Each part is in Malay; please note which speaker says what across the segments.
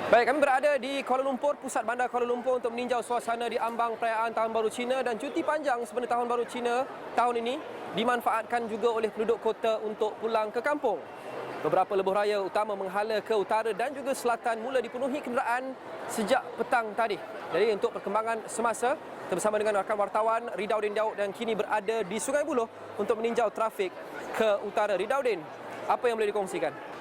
Speaker 1: Baik, kami berada di Kuala Lumpur, pusat bandar Kuala Lumpur untuk meninjau suasana di ambang perayaan Tahun Baru Cina dan cuti panjang sebenarnya Tahun Baru Cina tahun ini dimanfaatkan juga oleh penduduk kota untuk pulang ke kampung. Beberapa lebuh raya utama menghala ke utara dan juga selatan mula dipenuhi kenderaan sejak petang tadi. Jadi untuk perkembangan semasa, kita bersama dengan rakan wartawan Ridaudin Daud dan kini berada di Sungai Buloh untuk meninjau trafik ke utara. Ridaudin, apa yang boleh dikongsikan?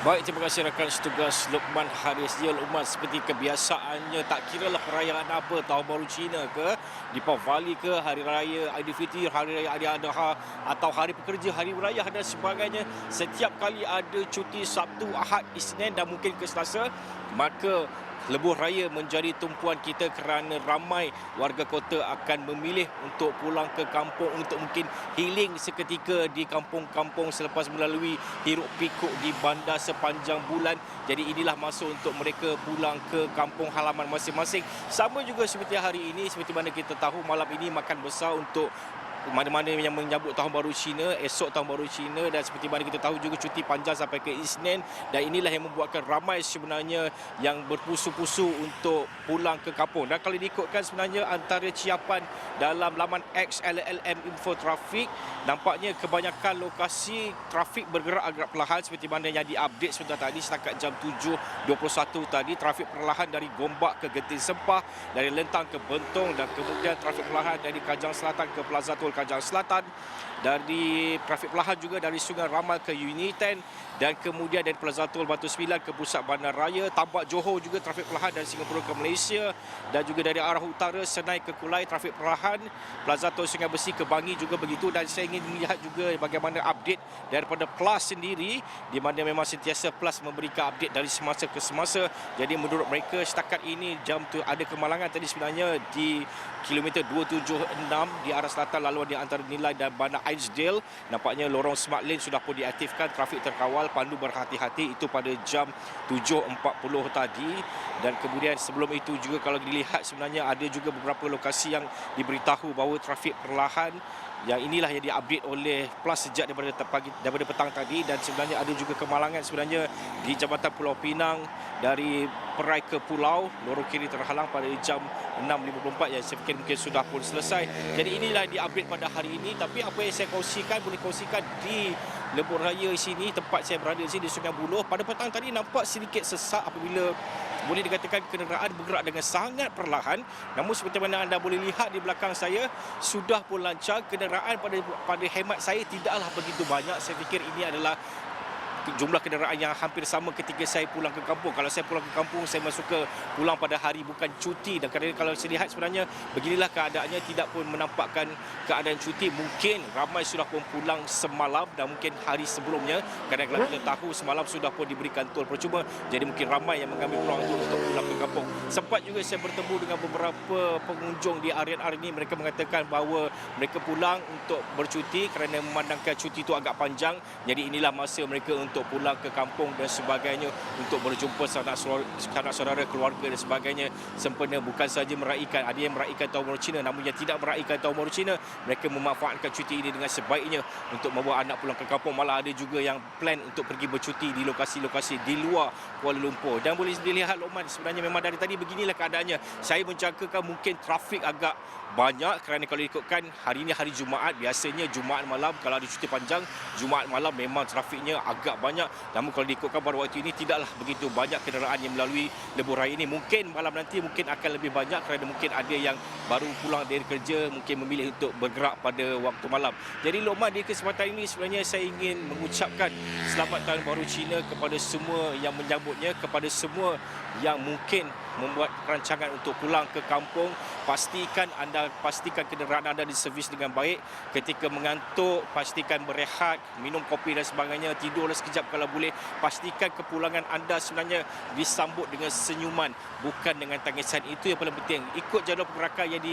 Speaker 2: Baik, terima kasih rakan setugas Luqman Haris. Ya Luqman, seperti kebiasaannya, tak kiralah perayaan apa, Tahun Baru Cina ke, Deepavali ke, Hari Raya Aidilfitri, Hari Raya Aidiladha atau Hari Pekerja, Hari Raya dan sebagainya. Setiap kali ada cuti Sabtu, Ahad, Isnin dan mungkin ke Selasa, maka lebuh raya menjadi tumpuan kita kerana ramai warga kota akan memilih untuk pulang ke kampung untuk mungkin healing seketika di kampung-kampung selepas melalui hiruk pikuk di bandar sepanjang bulan. Jadi inilah masa untuk mereka pulang ke kampung halaman masing-masing. Sama juga seperti hari ini, seperti mana kita tahu malam ini makan besar untuk mana-mana yang menyambut Tahun Baru Cina, esok Tahun Baru Cina, dan seperti mana kita tahu juga cuti panjang sampai ke Isnin, dan inilah yang membuatkan ramai sebenarnya yang berpusu-pusu untuk pulang ke kampung. Dan kalau diikutkan sebenarnya antara ciapan dalam laman X LLM Info Trafik, nampaknya kebanyakan lokasi trafik bergerak agak perlahan seperti mana yang diupdate sebentar tadi setakat jam 7.21 tadi. Trafik perlahan dari Gombak ke Genting Sempah, dari Lentang ke Bentong, dan kemudian trafik perlahan dari Kajang Selatan ke Plaza Tol Kajang Selatan, dari trafik perlahan juga dari Sungai Ramal ke Uniten, dan kemudian dari Plaza Tol Batu Sembilan ke pusat bandaraya. Tambak Johor juga trafik perlahan dari Singapura ke Malaysia, dan juga dari arah utara Senai ke Kulai trafik perlahan. Plaza Tol Sungai Besi ke Bangi juga begitu. Dan saya ingin melihat juga bagaimana update daripada Plus sendiri, di mana memang sentiasa Plus memberikan update dari semasa ke semasa. Jadi menurut mereka setakat ini jam tu ada kemalangan tadi sebenarnya di kilometer 276 di arah selatan laluan di antara Nilai dan Bandar Ainsdale. Nampaknya lorong Smart Lane sudah pun diaktifkan, trafik terkawal, pandu berhati-hati. Itu pada jam 7.40 tadi. Dan kemudian sebelum itu juga kalau dilihat sebenarnya ada juga beberapa lokasi yang diberitahu bahawa trafik perlahan. Yang inilah yang diupdate oleh Plus sejak daripada petang tadi. Dan sebenarnya ada juga kemalangan sebenarnya di Jambatan Pulau Pinang dari Perai ke Pulau, lorong kiri terhalang pada jam 6.54 yang saya fikir mungkin sudah pun selesai. Jadi inilah yang diupdate pada hari ini. Tapi apa yang saya kongsikan, boleh kongsikan di lebuh raya sini, tempat saya berada di sini di Sungai Buloh. Pada petang tadi nampak sedikit sesak apabila boleh dikatakan kenderaan bergerak dengan sangat perlahan. Namun seperti mana anda boleh lihat di belakang saya, sudah pun lancar. Kenderaan pada hemat saya tidaklah begitu banyak. Saya fikir ini adalah jumlah kenderaan yang hampir sama ketika saya pulang ke kampung. Kalau saya pulang ke kampung, saya masuk ke pulang pada hari bukan cuti. Dan kalau saya lihat sebenarnya beginilah keadaannya, tidak pun menampakkan keadaan cuti. Mungkin ramai sudah pun pulang semalam dan mungkin hari sebelumnya. Kerana kita tahu semalam sudah pun diberikan tol percuma. Jadi mungkin ramai yang mengambil peluang itu untuk pulang ke kampung. Sempat juga saya bertemu dengan beberapa pengunjung di area-area ini. Mereka mengatakan bahawa mereka pulang untuk bercuti kerana memandangkan cuti itu agak panjang. Jadi inilah masa mereka untuk pulang ke kampung dan sebagainya, untuk berjumpa sanak saudara, keluarga dan sebagainya. Sempena bukan saja meraihkan, ada yang meraihkan Tahun Baru Cina, namun yang tidak meraihkan Tahun Baru Cina, mereka memanfaatkan cuti ini dengan sebaiknya untuk membawa anak pulang ke kampung. Malah ada juga yang plan untuk pergi bercuti di lokasi-lokasi di luar Kuala Lumpur. Dan boleh dilihat Luqman, sebenarnya memang dari tadi beginilah keadaannya. Saya menjangkakan mungkin trafik agak banyak kerana kalau ikutkan hari ini hari Jumaat, biasanya Jumaat malam kalau ada cuti panjang, Jumaat malam memang trafiknya agak banyak. Namun kalau diikutkan pada waktu ini tidaklah begitu banyak kenderaan yang melalui lebuh raya ini. Mungkin malam nanti mungkin akan lebih banyak kerana mungkin ada yang baru pulang dari kerja, mungkin memilih untuk bergerak pada waktu malam. Jadi Luqman, di kesempatan ini sebenarnya saya ingin mengucapkan selamat Tahun Baru Cina kepada semua yang menyambutnya, kepada semua yang mungkin membuat perancangan untuk pulang ke kampung. Pastikan kenderaan anda diservis dengan baik. Ketika mengantuk, pastikan berehat, minum kopi dan sebagainya, tidurlah sekejap kalau boleh. Pastikan kepulangan anda sebenarnya disambut dengan senyuman, bukan dengan tangisan. Itu yang paling penting. Ikut jadual pergerakan yang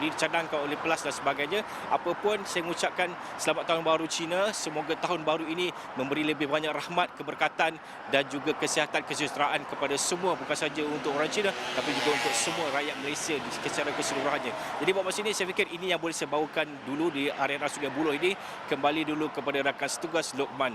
Speaker 2: dicadangkan oleh Plus dan sebagainya. Apapun, saya mengucapkan selamat Tahun Baru Cina. Semoga tahun baru ini memberi lebih banyak rahmat, keberkatan dan juga kesihatan, kesejahteraan kepada semua, bukan saja untuk orang Cina tapi juga untuk semua rakyat Malaysia secara keseluruhannya. Jadi buat masa ini saya fikir ini yang boleh saya bawakan dulu di area Sungai Buloh ini. Kembali dulu kepada rakan setugas Luqman.